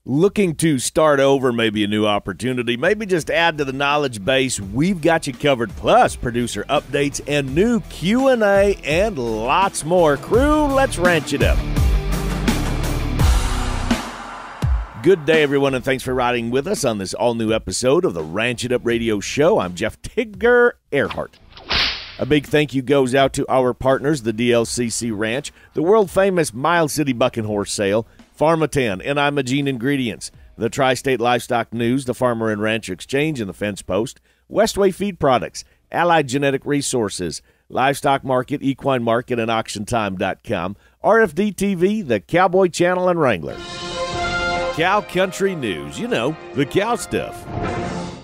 Looking to start over, maybe a new opportunity, maybe just add to the knowledge base, we've got you covered, plus producer updates and new Q&A and lots more. Crew, let's ranch it up. Good day, everyone, and thanks for riding with us on this all-new episode of the Ranch It Up Radio Show. I'm Jeff Tigger Erhardt. A big thank you goes out to our partners, the DLCC Ranch, the world-famous Miles City Buck and Horse Sale, Pharma10, and Imogene Ingredients, the Tri-State Livestock News, the Farmer and Rancher Exchange, and the Fence Post, Westway Feed Products, Allied Genetic Resources, Livestock Market, Equine Market, and AuctionTime.com, RFD TV, the Cowboy Channel, and Wrangler. Cow Country News, you know, the cow stuff.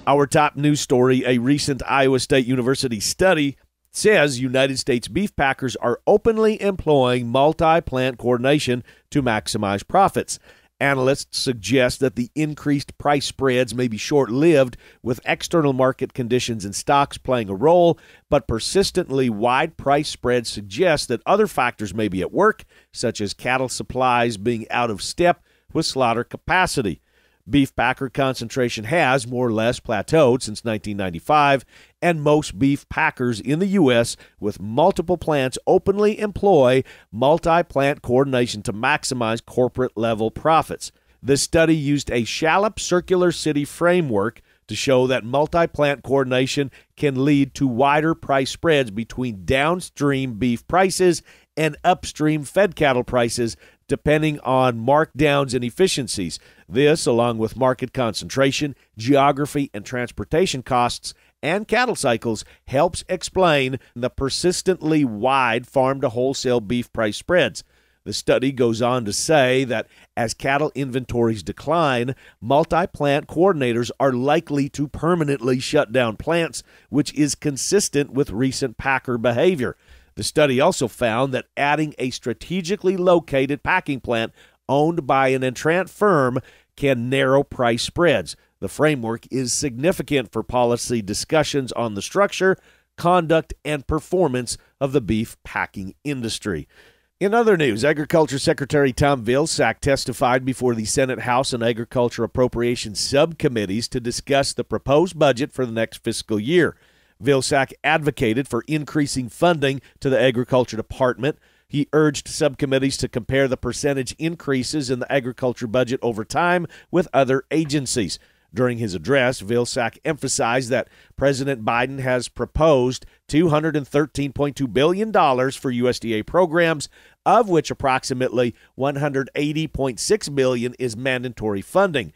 Our top news story, a recent Iowa State University study says United States beef packers are openly employing multi-plant coordination to maximize profits. Analysts suggest that the increased price spreads may be short-lived, with external market conditions and stocks playing a role, but persistently wide price spreads suggest that other factors may be at work, such as cattle supplies being out of step with slaughter capacity. Beef packer concentration has more or less plateaued since 1995, and most beef packers in the U.S. with multiple plants openly employ multi-plant coordination to maximize corporate-level profits. The study used a Shallop Circular City framework to show that multi-plant coordination can lead to wider price spreads between downstream beef prices and upstream fed cattle prices, depending on markdowns and efficiencies. This, along with market concentration, geography, and transportation costs and cattle cycles, helps explain the persistently wide farm-to-wholesale beef price spreads. The study goes on to say that as cattle inventories decline, multi-plant coordinators are likely to permanently shut down plants, which is consistent with recent packer behavior. The study also found that adding a strategically located packing plant owned by an entrant firm can narrow price spreads. The framework is significant for policy discussions on the structure, conduct, and performance of the beef packing industry. In other news, Agriculture Secretary Tom Vilsack testified before the Senate House and Agriculture Appropriations subcommittees to discuss the proposed budget for the next fiscal year. Vilsack advocated for increasing funding to the Agriculture Department. He urged subcommittees to compare the percentage increases in the agriculture budget over time with other agencies. During his address, Vilsack emphasized that President Biden has proposed $213.2 billion for USDA programs, of which approximately $180.6 billion is mandatory funding.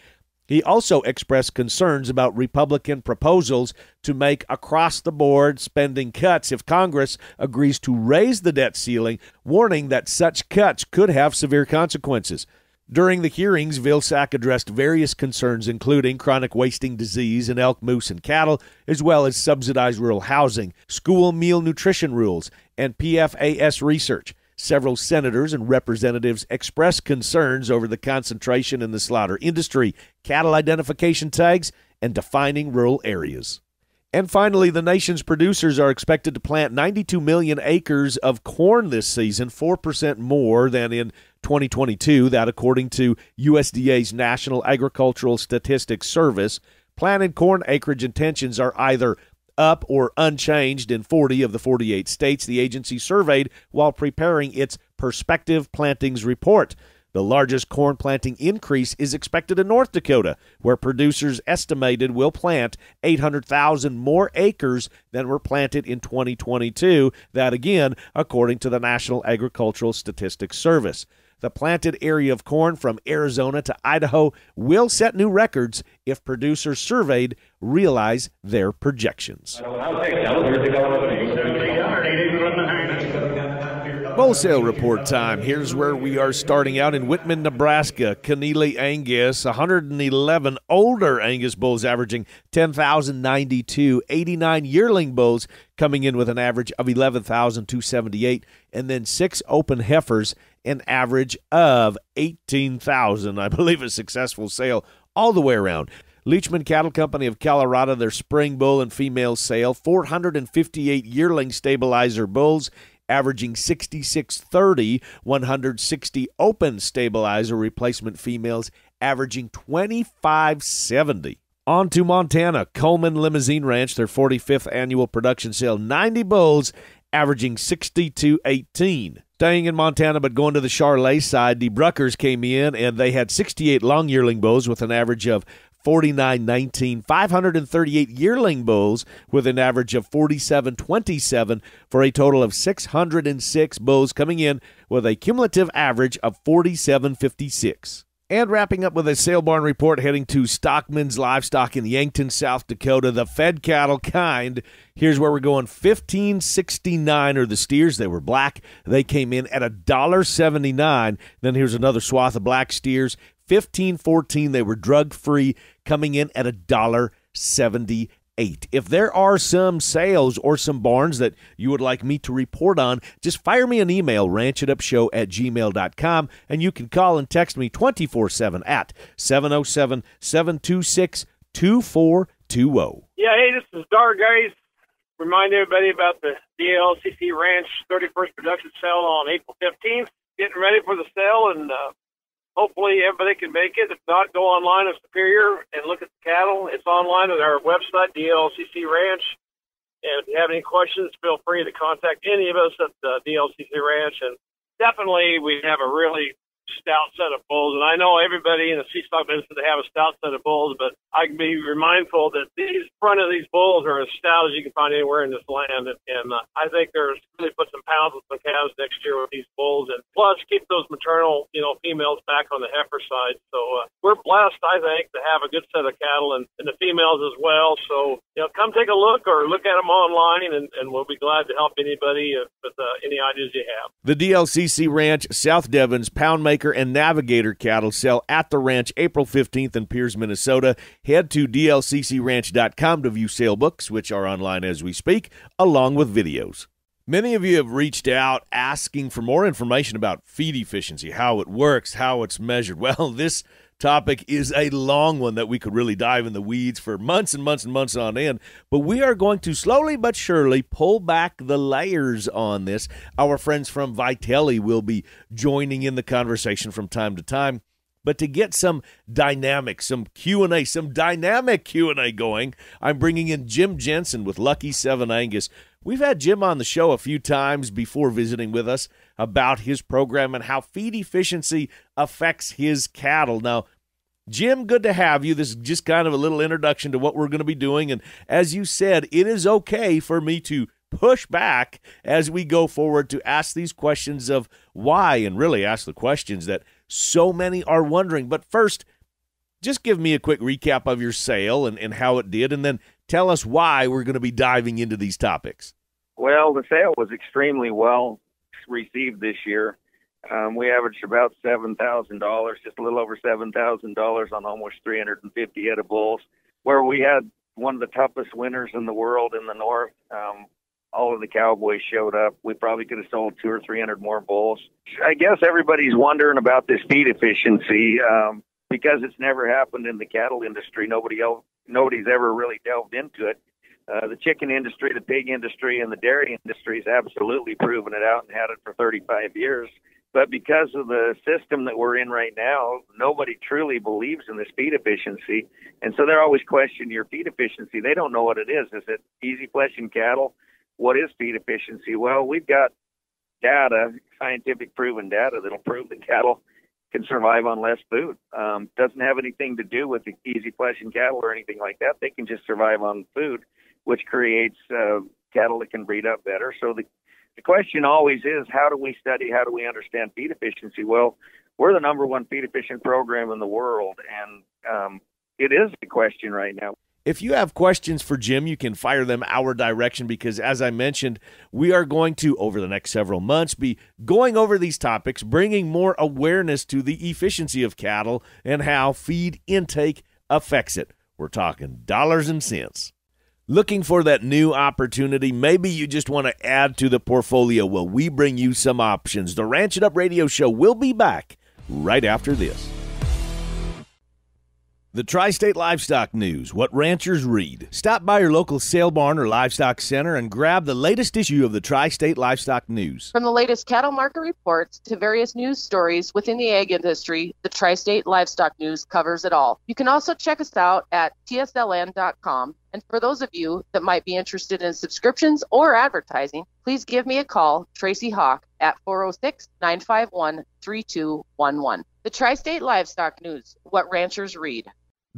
He also expressed concerns about Republican proposals to make across-the-board spending cuts if Congress agrees to raise the debt ceiling, warning that such cuts could have severe consequences. During the hearings, Vilsack addressed various concerns, including chronic wasting disease in elk, moose, and cattle, as well as subsidized rural housing, school meal nutrition rules, and PFAS research. Several senators and representatives expressed concerns over the concentration in the slaughter industry, cattle identification tags, and defining rural areas. And finally, the nation's producers are expected to plant 92 million acres of corn this season, 4% more than in 2022. That, according to USDA's National Agricultural Statistics Service. Planted corn acreage intentions are either up or unchanged in 40 of the 48 states the agency surveyed while preparing its prospective plantings report. The largest corn planting increase is expected in North Dakota, where producers estimated will plant 800,000 more acres than were planted in 2022. That, again, according to the National Agricultural Statistics Service. The planted area of corn from Arizona to Idaho will set new records if producers surveyed realize their projections. Wholesale report time. Here's where we are starting out in Whitman, Nebraska. Keneally Angus, 111 older Angus bulls averaging 10,092. 89 yearling bulls coming in with an average of 11,278. And then 6 open heifers, an average of 18,000. I believe a successful sale all the way around. Leachman Cattle Company of Colorado, their spring bull and female sale, 458 yearling stabilizer bulls, averaging 66.30, 160 open stabilizer replacement females, averaging 25.70. On to Montana, Coleman Limousine Ranch, their 45th annual production sale, 90 bulls, averaging 62.18. Staying in Montana, but going to the Charolais side, the Bruckers came in, and they had 68 long yearling bulls with an average of 49.19, 538 yearling bulls with an average of 47.27 for a total of 606 bulls coming in with a cumulative average of 47.56. And wrapping up with a sale barn report, heading to Stockman's Livestock in Yankton, South Dakota, the fed cattle kind. Here's where we're going. $15.69 are the steers. They were black. They came in at $1.79. Then here's another swath of black steers. $15.14. They were drug-free, coming in at $1.78. If there are some sales or some barns that you would like me to report on, just fire me an email, ranchitupshow@gmail.com, and you can call and text me 24/7 at 707-726-2420. Yeah, hey, this is Dar, guys. Remind everybody about the DLCC Ranch 31st production sale on April 15th. Getting ready for the sale, and hopefully everybody can make it. If not, go online at Superior and look at the cattle. It's online at our website, DLCC Ranch. And if you have any questions, feel free to contact any of us at the DLCC Ranch. And definitely we have a really stout set of bulls. And I know everybody in the C-stock business, they have a stout set of bulls, but I can be mindful that these front of these bulls are as stout as you can find anywhere in this land. And I think there's really put some pounds with some calves next year with these bulls, and plus keep those maternal, females back on the heifer side. So we're blessed, I think, to have a good set of cattle and the females as well. So, come take a look or look at them online, and we'll be glad to help anybody with any ideas you have. The DLCC Ranch, South Devon's Pound Maker and Navigator cattle sell at the ranch April 15th in Pierce, Minnesota. Head to dlccranch.com to view sale books, which are online as we speak, along with videos. Many of you have reached out asking for more information about feed efficiency, how it works, how it's measured. Well, this topic is a long one that we could really dive in the weeds for months and months and months on end, but we are going to slowly but surely pull back the layers on this. Our friends from Vitelli will be joining in the conversation from time to time. But to get some dynamic, some Q&A, some dynamic Q&A going, I'm bringing in Jim Jensen with Lucky 7 Angus. We've had Jim on the show a few times before visiting with us about his program and how feed efficiency affects his cattle. Now, Jim, good to have you. This is just kind of a little introduction to what we're going to be doing. And as you said, it is okay for me to push back as we go forward to ask these questions of why, and really ask the questions that so many are wondering. But first, just give me a quick recap of your sale and how it did, and then tell us why we're going to be diving into these topics. Well, the sale was extremely well received this year. We averaged about $7,000, just a little over $7,000 on almost 350 head of bulls, where we had one of the toughest winters in the world in the north. All of the cowboys showed up. We probably could have sold 200 or 300 more bulls. I guess everybody's wondering about this feed efficiency because it's never happened in the cattle industry. Nobody's ever really delved into it. The chicken industry, the pig industry, and the dairy industry has absolutely proven it out and had it for 35 years. But because of the system that we're in right now, nobody truly believes in this feed efficiency. And so they're always questioning your feed efficiency. They don't know what it is. Is it easy fleshing cattle? What is feed efficiency? Well, we've got data, scientific proven data, that'll prove that cattle can survive on less food. Doesn't have anything to do with the easy fleshing cattle or anything like that. They can just survive on food, which creates cattle that can breed up better. So the question always is, how do we study, how do we understand feed efficiency? Well, we're the number one feed efficient program in the world, and it is the question right now. If you have questions for Jim, you can fire them our direction because, as I mentioned, we are going to, over the next several months, be going over these topics, bringing more awareness to the efficiency of cattle and how feed intake affects it. We're talking dollars and cents. Looking for that new opportunity? Maybe you just want to add to the portfolio. Well, we bring you some options. The Ranch It Up Radio Show will be back right after this. The Tri-State Livestock News, what ranchers read. Stop by your local sale barn or livestock center and grab the latest issue of the Tri-State Livestock News. From the latest cattle market reports to various news stories within the ag industry, the Tri-State Livestock News covers it all. You can also check us out at tsln.com. And for those of you that might be interested in subscriptions or advertising, please give me a call, Tracy Hawk, at 406-951-3211. The Tri-State Livestock News, what ranchers read.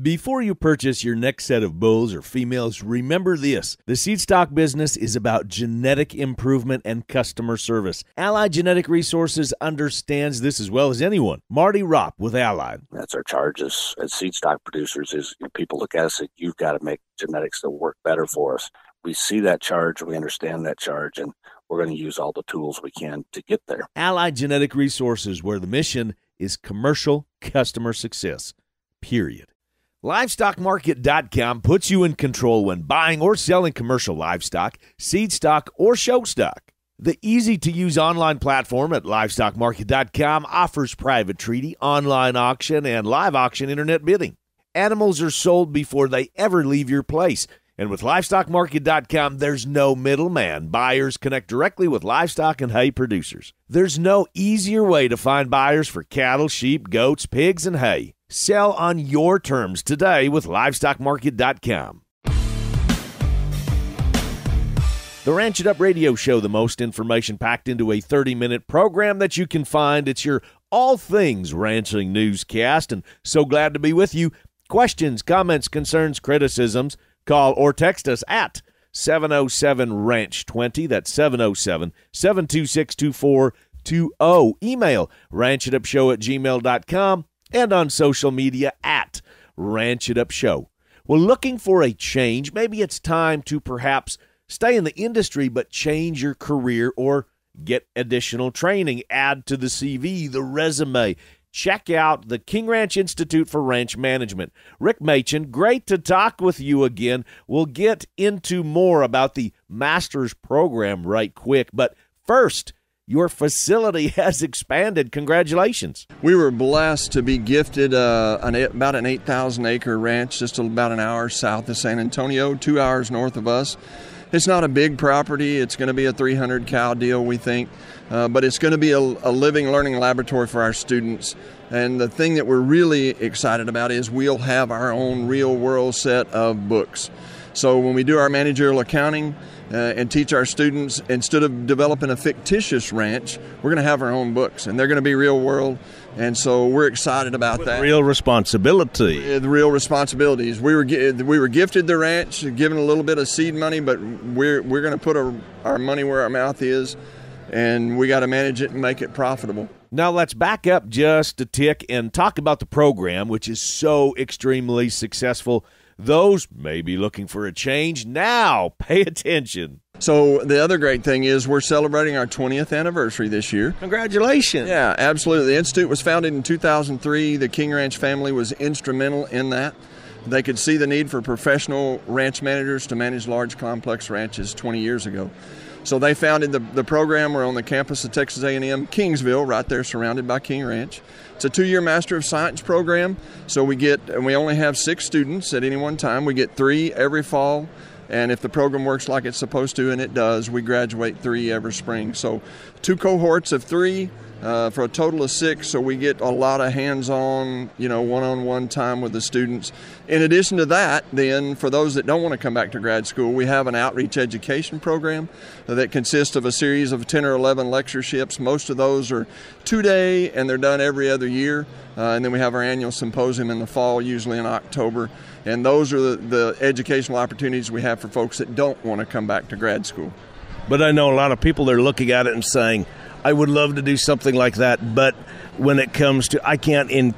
Before you purchase your next set of bulls or females, remember this. The seed stock business is about genetic improvement and customer service. Allied Genetic Resources understands this as well as anyone. Marty Ropp with Allied. That's our charge as seed stock producers is people look at us and you've got to make genetics that work better for us. We see that charge, we understand that charge, and we're going to use all the tools we can to get there. Allied Genetic Resources, where the mission is commercial customer success, period. LivestockMarket.com puts you in control when buying or selling commercial livestock, seed stock, or show stock. The easy-to-use online platform at LivestockMarket.com offers private treaty, online auction, and live auction internet bidding. Animals are sold before they ever leave your place. And with LivestockMarket.com, there's no middleman. Buyers connect directly with livestock and hay producers. There's no easier way to find buyers for cattle, sheep, goats, pigs, and hay. Sell on your terms today with LivestockMarket.com. The Ranch It Up Radio Show, the most information packed into a 30-minute program that you can find. It's your all things ranching newscast, and so glad to be with you. Questions, comments, concerns, criticisms, call or text us at 707-RANCH20. That's 707-726-2420. Email ranchitupshow@gmail.com. And on social media at Ranch It Up Show. Well, looking for a change, maybe it's time to perhaps stay in the industry but change your career or get additional training, add to the CV, the resume. Check out the King Ranch Institute for Ranch Management. Rick Machen, great to talk with you again. We'll get into more about the master's program right quick, but first, your facility has expanded. Congratulations. We were blessed to be gifted about an 8,000-acre ranch just about an hour south of San Antonio, 2 hours north of us. It's not a big property. It's going to be a 300-cow deal, we think, but it's going to be a living learning laboratory for our students. And the thing that we're really excited about is we'll have our own real-world set of books. So when we do our managerial accounting and teach our students, instead of developing a fictitious ranch, we're going to have our own books, and they're going to be real world. And so we're excited about that. Real responsibility. The real responsibilities. We were gifted the ranch, given a little bit of seed money, but we're going to put our money where our mouth is, and we got to manage it and make it profitable. Now let's back up just a tick and talk about the program, which is so extremely successful. Those may be looking for a change. Now, pay attention. So the other great thing is we're celebrating our 20th anniversary this year. Congratulations. Yeah, absolutely. The Institute was founded in 2003. The King Ranch family was instrumental in that. They could see the need for professional ranch managers to manage large, complex ranches 20 years ago. So they founded the program. We're on the campus of Texas A&M, Kingsville, right there surrounded by King Ranch. It's a 2-year Master of Science program. So we only have 6 students at any one time. We get 3 every fall. And if the program works like it's supposed to, and it does, we graduate 3 every spring. So 2 cohorts of 3 for a total of 6. So we get a lot of hands-on, one-on-one time with the students. In addition to that, then, for those that don't want to come back to grad school, we have an outreach education program that consists of a series of 10 or 11 lectureships. Most of those are 2-day, and they're done every other year. And then we have our annual symposium in the fall, usually in October. And those are the educational opportunities we have for folks that don't want to come back to grad school. But I know a lot of people that are looking at it and saying, I would love to do something like that, but when it comes to I can't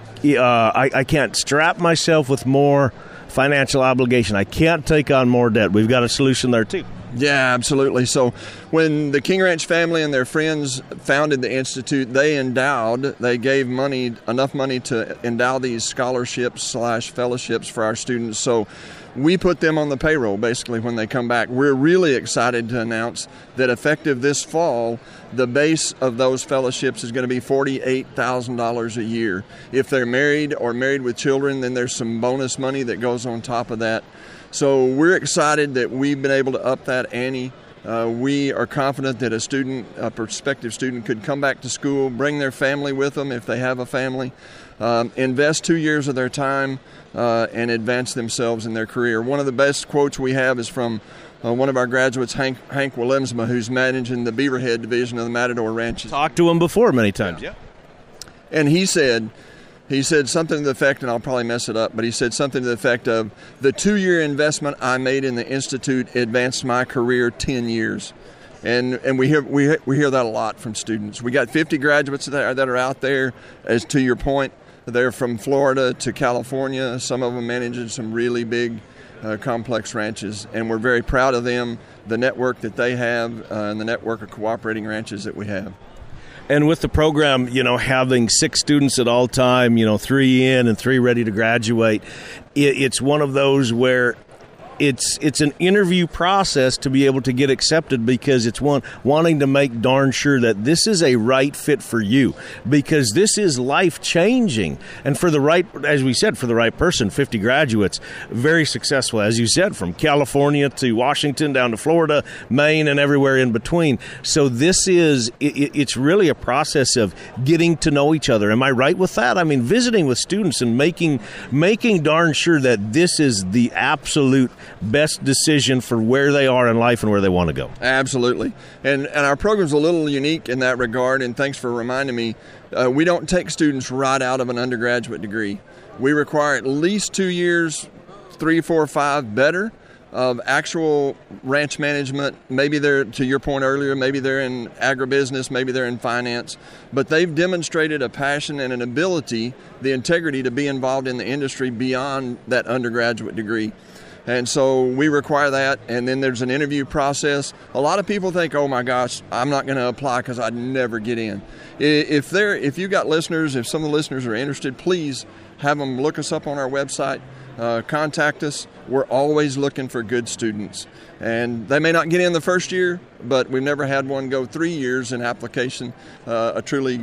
strap myself with more financial obligation. I can't take on more debt. We've got a solution there too. Yeah, absolutely. So when the King Ranch family and their friends founded the Institute, they gave enough money to endow these scholarships / fellowships for our students. So we put them on the payroll basically when they come back. We're really excited to announce that effective this fall, the base of those fellowships is going to be $48,000 a year. If they're married or married with children, then there's some bonus money that goes on top of that. So we're excited that we've been able to up that ante. We are confident that a prospective student could come back to school, bring their family with them if they have a family, invest 2 years of their time, and advance themselves in their career. One of the best quotes we have is from one of our graduates, Hank Willemsma, who's managing the Beaverhead division of the Matador Ranches. Talked to him before many times, yeah. And he said something to the effect, and I'll probably mess it up, but he said something to the effect of, the 2-year investment I made in the Institute advanced my career 10 years. And we hear that a lot from students. We got 50 graduates that are out there, as to your point. They're from Florida to California. Some of them managing some really big, complex ranches, and we're very proud of them, the network that they have, and the network of cooperating ranches that we have. And with the program, having 6 students at all time, 3 in and 3 ready to graduate, it's one of those where it's an interview process to be able to get accepted, because it's wanting to make darn sure that this is a right fit for you, because this is life changing. And for the right, as we said, for the right person, 50 graduates, very successful, as you said, from California to Washington down to Florida, Maine, and everywhere in between. So this is, it's really a process of getting to know each other. Am I right with that? I mean, visiting with students and making darn sure that this is the absolute best decision for where they are in life and where they want to go. Absolutely. And our program's a little unique in that regard, and thanks for reminding me. We don't take students right out of an undergraduate degree. We require at least 2 years, 3, 4, 5 better, of actual ranch management. Maybe they're, to your point earlier, maybe they're in agribusiness, maybe they're in finance, but they've demonstrated a passion and an ability, the integrity to be involved in the industry beyond that undergraduate degree. And so we require that, and then there's an interview process. A lot of people think, oh my gosh, I'm not going to apply because I'd never get in. If you got listeners, if some of the listeners are interested, please have them look us up on our website, contact us. We're always looking for good students. And they may not get in the first year, but we've never had one go 3 years in application, a truly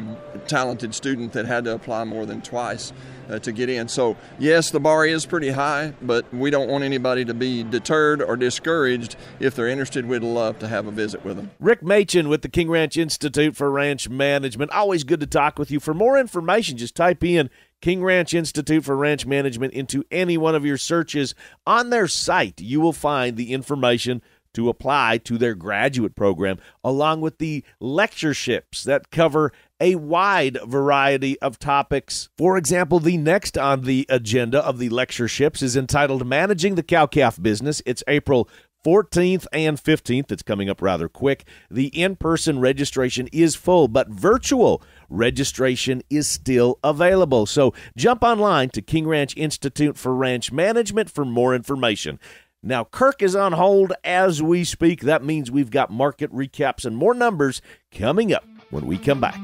talented student that had to apply more than twice to get in. So, yes, the bar is pretty high, but we don't want anybody to be deterred or discouraged. If they're interested, we'd love to have a visit with them. Rick Machin with the King Ranch Institute for Ranch Management. Always good to talk with you. For more information, just type in King Ranch Institute for Ranch Management into any one of your searches. On their site, you will find the information to apply to their graduate program, along with the lectureships that cover a wide variety of topics. For example, the next on the agenda of the lectureships is entitled Managing the Cow-Calf Business. It's April 14th and 15th. It's coming up rather quick. The in-person registration is full, but virtual registration is still available. So jump online to King Ranch Institute for Ranch Management for more information. Now, Kirk is on hold as we speak. That means we've got market recaps and more numbers coming up when we come back.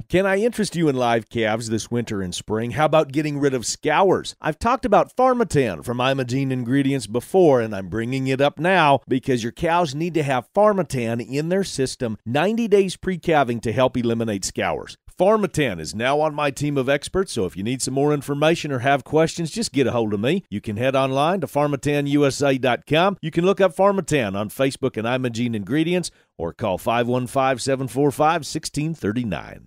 Can I interest you in live calves this winter and spring? How about getting rid of scours? I've talked about Pharmatan from Imogene Ingredients before, and I'm bringing it up now because your cows need to have Pharmatan in their system 90 days pre-calving to help eliminate scours. Pharmatan is now on my team of experts, so if you need some more information or have questions, just get a hold of me. You can head online to PharmatanUSA.com. You can look up Pharmatan on Facebook and Imogene Ingredients, or call 515-745-1639.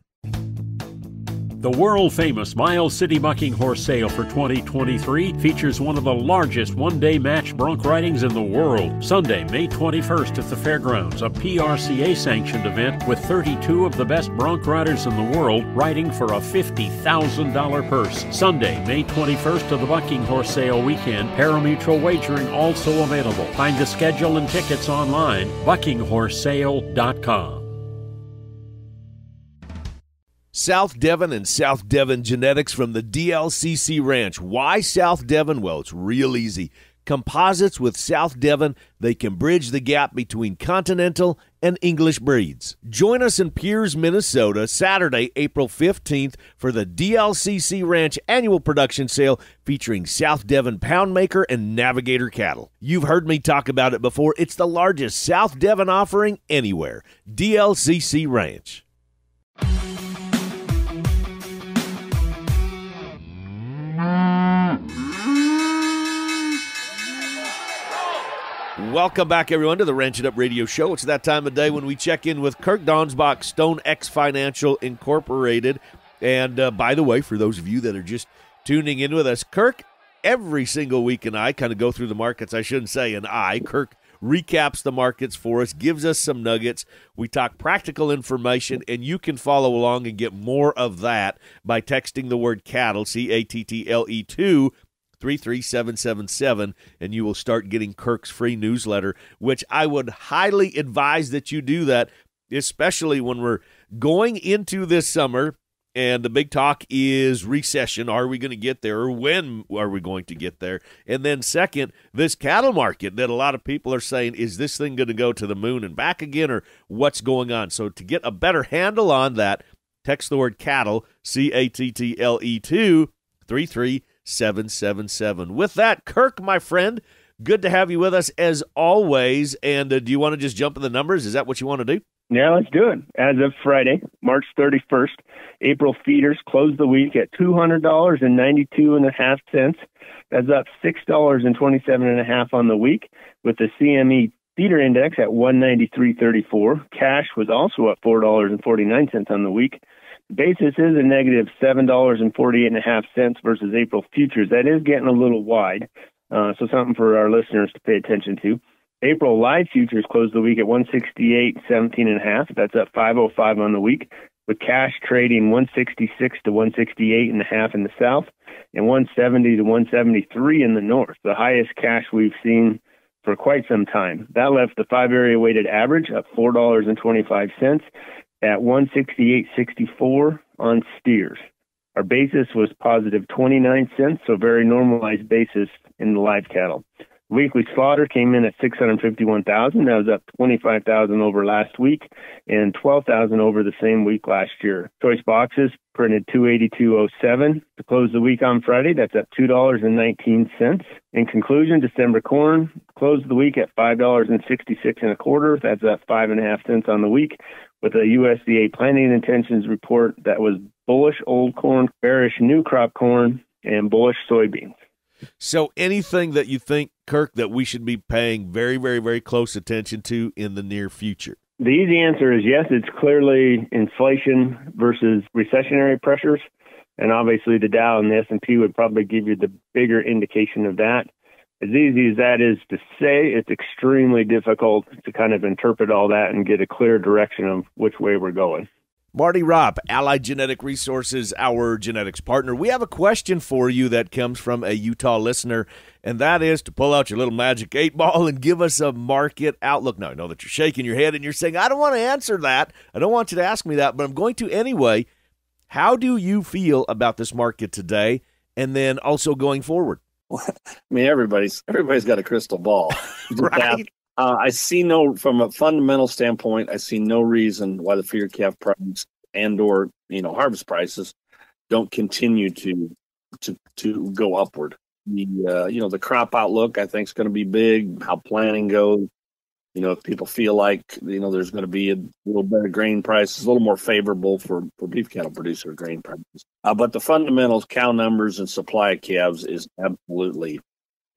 The world-famous Miles City Bucking Horse Sale for 2023 features one of the largest one-day match bronc ridings in the world. Sunday, May 21st at the Fairgrounds, a PRCA-sanctioned event with 32 of the best bronc riders in the world riding for a $50,000 purse. Sunday, May 21st of the Bucking Horse Sale weekend, pari-mutuel wagering also available. Find the schedule and tickets online, buckinghorsesale.com. South Devon and South Devon Genetics from the DLCC Ranch. Why South Devon? Well, it's real easy. Composites with South Devon, they can bridge the gap between continental and English breeds. Join us in Pierce, Minnesota, Saturday, April 15th for the DLCC Ranch Annual Production Sale featuring South Devon Poundmaker and Navigator cattle. You've heard me talk about it before. It's the largest South Devon offering anywhere. DLCC Ranch. Welcome back, everyone, to the Ranch It Up Radio Show. It's that time of day when we check in with Kirk Donsbach, Stone X Financial Incorporated. And by the way, for those of you that are just tuning in with us, Kirk, every single week, and I kind of go through the markets. I shouldn't say Kirk recaps the markets for us, gives us some nuggets. We talk practical information, and you can follow along and get more of that by texting the word cattle, CATTLE, to 33777, and you will start getting Kirk's free newsletter, which I would highly advise that you do that, especially when we're going into this summer. And the big talk is recession. Are we going to get there, or when are we going to get there? And then second, this cattle market that a lot of people are saying, is this thing going to go to the moon and back again, or what's going on? So to get a better handle on that, text the word cattle, CATTLE, to 33777. With that, Kirk, my friend, good to have you with us as always. And do you want to just jump in the numbers? Is that what you want to do? Yeah, let's do it. As of Friday, March 31st, April feeders closed the week at $200.92.5. That's up $6.27.5 on the week, with the CME feeder index at 193.34. Cash was also up $4.49 on the week. Basis is a negative $7.48.5 versus April futures. That is getting a little wide, so something for our listeners to pay attention to. April live futures closed the week at 168.17.5. That's up 5.05 on the week, with cash trading 166 to 168.5 in the south and 170 to 173 in the north, the highest cash we've seen for quite some time. That left the 5-area weighted average up $4.25 at 168.64 on steers. Our basis was positive 29 cents, so very normalized basis in the live cattle. Weekly slaughter came in at 651,000. That was up 25,000 over last week and 12,000 over the same week last year. Choice boxes printed 282.07 to close the week on Friday. That's up $2.19. In conclusion, December corn closed the week at $5.66.25. That's up 5.5 cents on the week, with a USDA planting intentions report that was bullish old corn, bearish new crop corn, and bullish soybeans. So anything that you think, Kirk, that we should be paying very, very, very close attention to in the near future? The easy answer is yes. It's clearly inflation versus recessionary pressures. And obviously the Dow and the S&P would probably give you the bigger indication of that. As easy as that is to say, it's extremely difficult to kind of interpret all that and get a clear direction of which way we're going. Marty Robb, Allied Genetic Resources, our genetics partner. We have a question for you that comes from a Utah listener, and that is to pull out your little magic 8-ball and give us a market outlook. Now, I know that you're shaking your head and you're saying, I don't want to answer that. I don't want you to ask me that, but I'm going to anyway. How do you feel about this market today and then also going forward? Well, I mean, everybody's got a crystal ball. Right. I see from a fundamental standpoint, I see no reason why the feeder calf price and/or harvest prices don't continue to go upward. The crop outlook I think is going to be big. How planting goes, if people feel like there's going to be a little better grain prices, a little more favorable for beef cattle producer grain prices. But the fundamentals, cow numbers and supply of calves is absolutely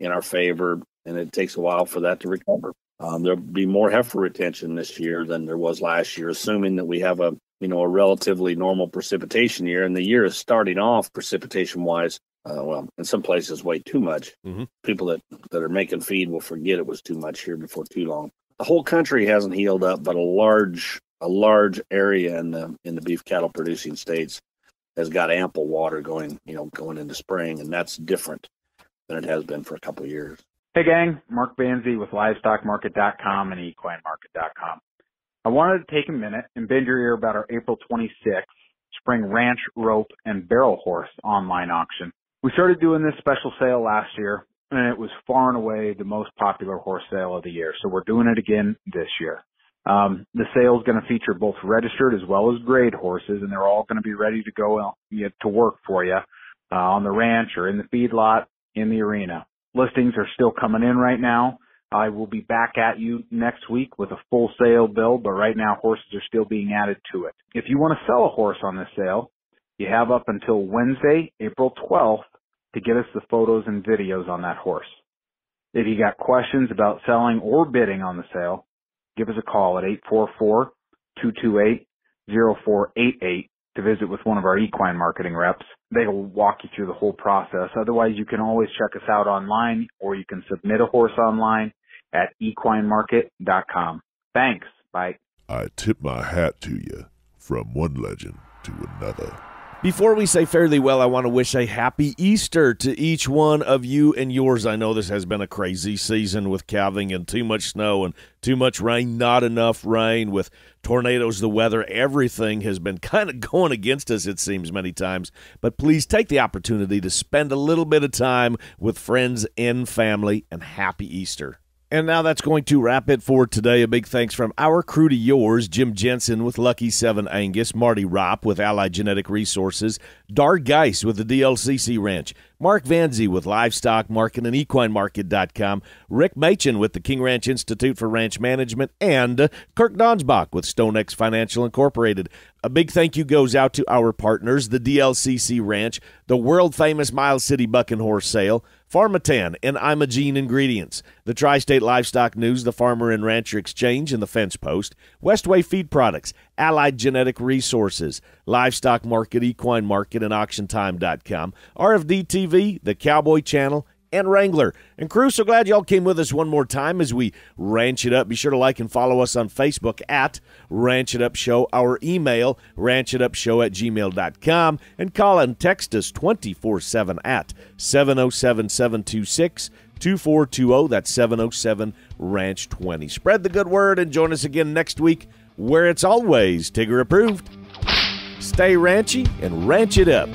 in our favor, and it takes a while for that to recover. There'll be more heifer retention this year than there was last year, assuming that we have a relatively normal precipitation year. And the year is starting off precipitation-wise, in some places way too much. Mm-hmm. People that are making feed will forget it was too much here before too long. The whole country hasn't healed up, but a large area in the beef cattle producing states has got ample water going into spring, and that's different than it has been for a couple of years. Hey gang, Mark Banzi with LivestockMarket.com and EquineMarket.com. I wanted to take a minute and bend your ear about our April 26th spring ranch, rope, and barrel horse online auction. We started doing this special sale last year, and it was far and away the most popular horse sale of the year. So we're doing it again this year. The sale is going to feature both registered as well as grade horses, and they're all going to be ready to go to work for you on the ranch or in the feedlot, in the arena. Listings are still coming in right now. I will be back at you next week with a full sale bill, but right now horses are still being added to it. If you want to sell a horse on this sale, you have up until Wednesday, April 12th, to get us the photos and videos on that horse. If you got questions about selling or bidding on the sale, give us a call at 844-228-0488 to visit with one of our equine marketing reps. They will walk you through the whole process. Otherwise, you can always check us out online, or you can submit a horse online at equinemarket.com. Thanks. Bye. I tip my hat to you, from one legend to another. Before we say fairly well, I want to wish a happy Easter to each one of you and yours. I know this has been a crazy season with calving and too much snow and too much rain, not enough rain, with tornadoes, the weather, everything has been kind of going against us, it seems, many times. But please take the opportunity to spend a little bit of time with friends and family, and happy Easter. And now that's going to wrap it for today. A big thanks from our crew to yours: Jim Jensen with Lucky 7 Angus, Marty Ropp with Allied Genetic Resources, Dar Geis with the DLCC Ranch, Mark Vanzi with Livestock Market and EquineMarket.com, Rick Machen with the King Ranch Institute for Ranch Management, and Kirk Donsbach with StoneX Financial Incorporated. A big thank you goes out to our partners, the DLCC Ranch, the world-famous Miles City Buck and Horse Sale, Pharmatan and Imogene Ingredients, the Tri-State Livestock News, the Farmer and Rancher Exchange and the Fence Post, Westway Feed Products, Allied Genetic Resources, Livestock Market, Equine Market, and AuctionTime.com, RFD TV, the Cowboy Channel, and Wrangler. And crew, so glad y'all came with us one more time as we ranch it up. Be sure to like and follow us on Facebook at Ranch It Up Show, our email, ranchitupshow@gmail.com, and call and text us 24/7 at 707-726-2420. That's 707-RANCH20. Spread the good word and join us again next week, where it's always Tigger approved. Stay ranchy and ranch it up.